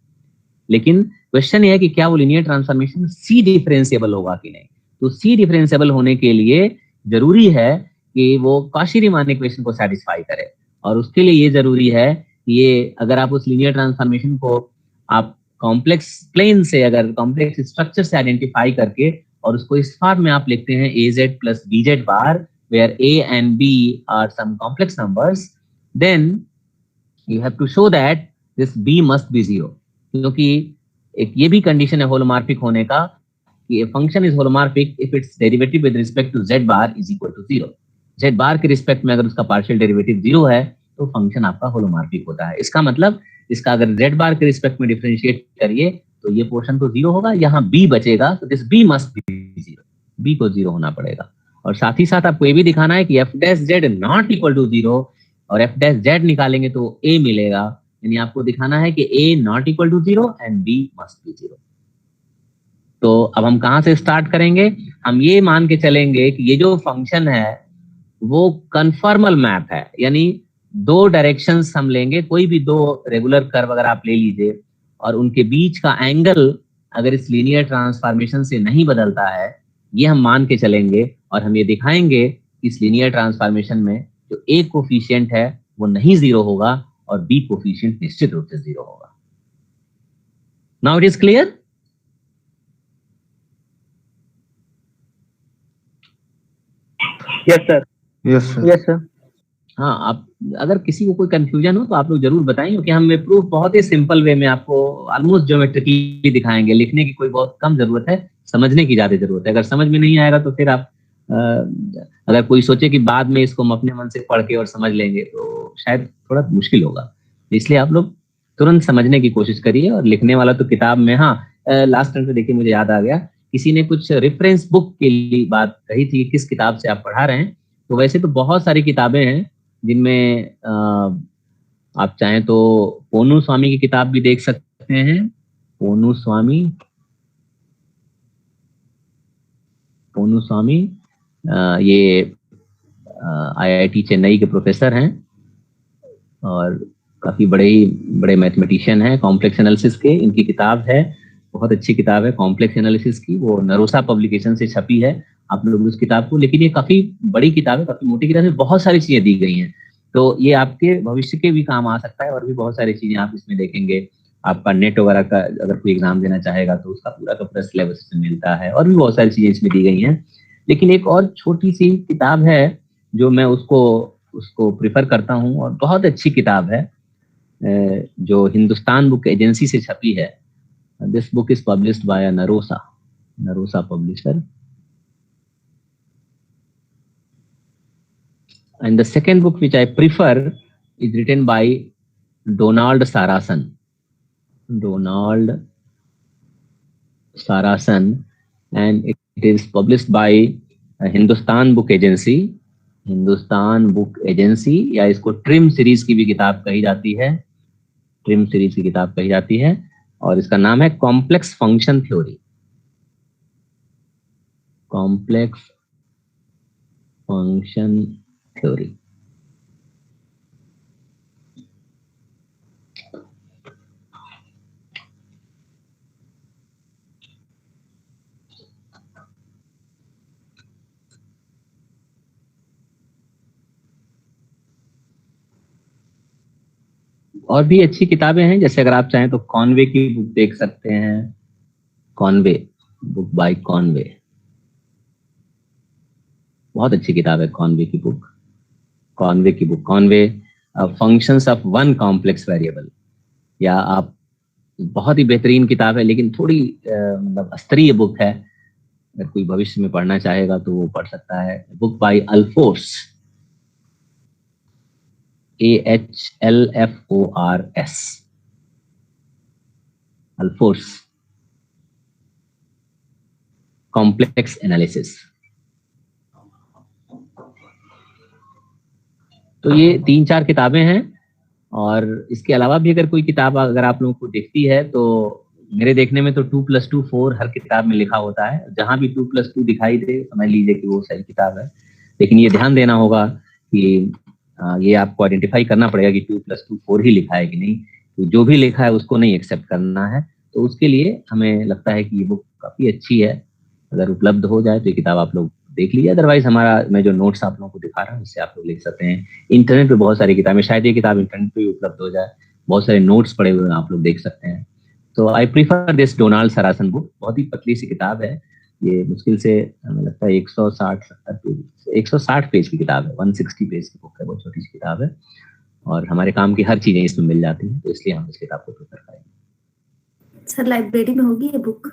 लेकिन क्वेश्चन ये है कि क्या वो लीनियर ट्रांसफॉर्मेशन सी डिफरेंशिएबल होगा कि नहीं। तो सी डिफरेंशिएबल होने के लिए जरूरी है कि वो कॉशी-रीमान इक्वेशन को सेटिस्फाई करे, और उसके लिए ये जरूरी है कि ये अगर आप उस लीनियर ट्रांसफॉर्मेशन को आप कॉम्प्लेक्स प्लेन से, अगर कॉम्प्लेक्स स्ट्रक्चर से आइडेंटिफाई करके और उसको इस फॉर्म में आप लिखते हैं az plus bz bar where a and b are some complex numbers, then you have to show that this b must be zero, क्योंकि एक ये भी कंडीशन है होलोमॉर्फिक होने का कि a function is holomorphic if its derivative with respect to z bar is equal to 0। Z बार के respect में अगर उसका पार्शियल डेरिवेटिव 0 है तो फंक्शन आपका होलोमॉर्फिक होता है। इसका मतलब इसका अगर जेड बार के रिस्पेक्ट में डिफरेंशिएट करिए तो ये पोर्शन तो 0 होगा, यहाँ बी बचेगा, तो this b must be 0, b को 0 होना पड़ेगा। और साथ ही साथ आपको ये भी दिखाना है कि f dash z not equal to 0, और एफ डैश जेड निकालेंगे तो ए मिलेगा, यानी आपको दिखाना है कि a not equal to 0 and b must be 0। तो अब हम कहां से स्टार्ट करेंगे? हम ये मान के चलेंगे कि ये जो फंक्शन है वो कन्फॉर्मल मैप है, यानी दो डायरेक्शंस हम लेंगे, कोई भी दो रेगुलर कर्व अगर आप ले लीजिए और उनके बीच का एंगल अगर इस लीनियर ट्रांसफॉर्मेशन से नहीं बदलता है, ये हम मान के चलेंगे और हम ये दिखाएंगे कि इस लीनियर ट्रांसफॉर्मेशन में जो ए कोफिशिएंट है वो नहीं 0 होगा और बी कोफिशिएंट निश्चित रूप से 0 होगा। Now it is clear? Yes sir. Yes, sir. Yes sir. हाँ, आप अगर किसी को कोई कंफ्यूजन हो तो आप लोग जरूर बताएं, क्योंकि हम प्रूफ बहुत ही सिंपल वे में आपको ऑलमोस्ट ज्योमेट्रिकली दिखाएंगे। लिखने की कोई बहुत कम जरूरत है, समझने की ज्यादा जरूरत है। अगर समझ में नहीं आएगा तो फिर आप अगर कोई सोचे कि बाद में इसको हम अपने मन से पढ़ के और समझ लेंगे तो शायद थोड़ा मुश्किल होगा। इसलिए आप लोग तुरंत समझने की कोशिश करिए। और लिखने वाला तो किताब में, हाँ लास्ट टाइम पे देखिए मुझे याद आ गया, किसी ने कुछ रेफरेंस बुक के लिए बात कही थी, किस किताब से आप पढ़ा रहे हैं। तो वैसे तो बहुत सारी किताबें हैं जिनमें आप चाहें तो पोनू स्वामी की किताब भी देख सकते हैं। पोनू स्वामी ये आईआईटी चेन्नई के प्रोफेसर हैं और काफी बड़े मैथमेटिशियन हैं कॉम्प्लेक्स एनालिसिस के। इनकी किताब है, बहुत अच्छी किताब है कॉम्प्लेक्स एनालिसिस की, वो नरोसा पब्लिकेशन से छपी है। आप लोग उस किताब को, लेकिन ये काफी बड़ी किताब है, काफी मोटी किताब है, बहुत सारी चीजें दी गई हैं, तो ये आपके भविष्य के भी काम आ सकता है। और भी बहुत सारी चीजें आप इसमें देखेंगे। आपका नेट वगैरह का अगर कोई एग्जाम देना चाहेगा तो उसका पूरा का पूरा सिलेबस इसमें मिलता है, और भी बहुत सारी चीजें इसमें दी गई हैं। लेकिन एक और छोटी सी किताब है जो मैं उसको प्रिफर करता हूँ, और बहुत अच्छी किताब है जो हिंदुस्तान बुक एजेंसी से छपी है। This book is published by Narosa publisher. And the second book which I prefer is written by Donald Sarasan, and it is published by Hindustan Book Agency, या इसको ट्रिम सीरीज की भी किताब कही जाती है, और इसका नाम है कॉम्प्लेक्स फंक्शन थ्योरी। और भी अच्छी किताबें हैं, जैसे अगर आप चाहें तो कॉनवे की बुक देख सकते हैं। बुक बाय कॉनवे, बहुत अच्छी किताब है कॉनवे की book. Conway functions of one complex variable, या आप, बहुत ही बेहतरीन किताब है, लेकिन थोड़ी मतलब स्तरीय बुक है। अगर कोई भविष्य में पढ़ना चाहेगा तो वो पढ़ सकता है। Book by Ahlfors, AHLFORS, Ahlfors, complex analysis. तो ये 3-4 किताबें हैं, और इसके अलावा भी अगर कोई किताब अगर आप लोगों को दिखती है तो मेरे देखने में तो 2+2 4 हर किताब में लिखा होता है। जहां भी 2+2 दिखाई दे समझ लीजिए कि वो सही किताब है। लेकिन ये ध्यान देना होगा कि ये आपको आइडेंटिफाई करना पड़ेगा कि 2+2 4 ही लिखा है कि नहीं। तो जो भी लिखा है उसको नहीं एक्सेप्ट करना है। तो उसके लिए हमें लगता है कि ये बुक काफी अच्छी है। अगर उपलब्ध हो जाए तो ये किताब आप लोग देख लीजिए। अदरवाइज मैं जो नोट्स आप लोगों को दिखा रहा हूँ इससे आप लोग लिख सकते हैं। इंटरनेट पे बहुत सारी किताबें, शायद ये किताब इंटरनेट पे भी उपलब्ध हो जाए, बहुत सारे नोट्स पड़े हुए हैं, आप लोग देख सकते हैं। तो I prefer this Donald Sarason book. बहुत ही पतली सी किताब है ये, मुश्किल से हमें लगता है 160 पेज की किताब है, 160 पेज की बुक है, बहुत छोटी सी किताब है, और हमारे काम की हर चीजें इसमें मिल जाती हैं, तो इसलिए हम इस किताब को प्रेफर करेंगे। सर लाइब्रेरी में होगी ये बुक?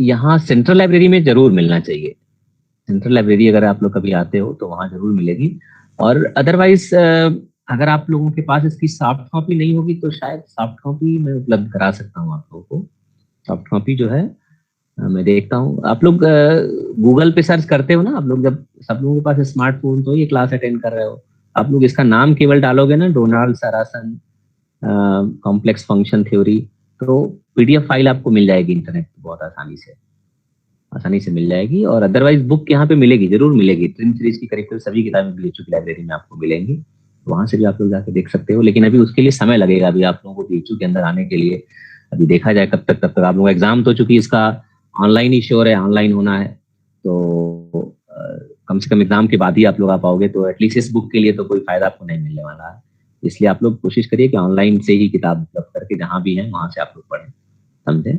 यहाँ सेंट्रल लाइब्रेरी में जरूर मिलना चाहिए। सेंट्रल लाइब्रेरी अगर आप लोग कभी आते हो तो वहाँ जरूर मिलेगी। और अदरवाइज अगर आप लोगों के पास इसकी सॉफ्ट कॉपी नहीं होगी तो शायद सॉफ्ट कॉपी मैं उपलब्ध करा सकता हूँ आप लोगों को। सॉफ्ट कॉपी जो है मैं देखता हूँ, आप लोग गूगल पे सर्च करते हो ना, आप लोग जब सब लोगों के पास स्मार्टफोन तो ये क्लास अटेंड कर रहे हो, आप लोग इसका नाम केवल डालोगे ना, डोनाल्ड सरासन कॉम्प्लेक्स फंक्शन थ्योरी, तो पीडीएफ फाइल आपको मिल जाएगी इंटरनेट पे बहुत आसानी से मिल जाएगी। और अदरवाइज बुक यहाँ पे मिलेगी, जरूर मिलेगी। ट्रिम सीरीज की करीब सभी किताबें बीएचयू की लाइब्रेरी में आपको मिलेंगी, वहां से भी आप लोग जाके देख सकते हो। लेकिन अभी उसके लिए समय लगेगा, अभी आप लोगों को बीएचयू के अंदर आने के लिए अभी देखा जाए कब तक आप लोगों का एग्जाम तो चूंकि इसका ऑनलाइन ही श्योर है, ऑनलाइन होना है, तो कम से कम एग्जाम के बाद ही आप लोग आ पाओगे। तो एटलीस्ट इस बुक के लिए तो कोई फायदा आपको नहीं मिलने वाला है, इसलिए आप लोग कोशिश करिए कि ऑनलाइन से ही किताब उपलब्ध करके जहां भी है वहां से आप लोग पढ़ें, समझे?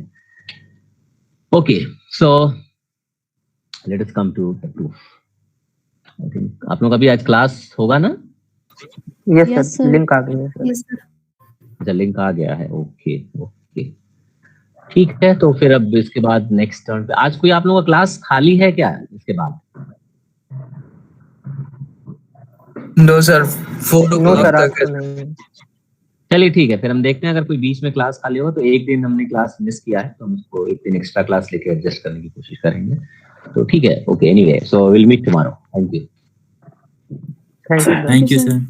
Okay, so let us come to the proof. I think आप लोग अभी आज क्लास होगा ना? Yes Yes, sir, sir. Link आ गई है सर। Yes sir. अच्छा, लिंक आ गया है, ओके ओके ठीक है। तो फिर अब इसके बाद नेक्स्ट टर्न पे आज कोई आप लोगों का क्लास खाली है क्या इसके बाद? No sir, 4 no o'clock sir, आज तक है। तो नहीं है। चलिए ठीक है, फिर हम देखते हैं अगर कोई बीच में क्लास खाली हो तो एक दिन हमने क्लास मिस किया है तो हम उसको एक दिन एक्स्ट्रा क्लास लेके एडजस्ट करने की कोशिश करेंगे। तो ठीक है, okay, anyway, so will meet tomorrow. Thank you. Thank you sir. Thank you sir.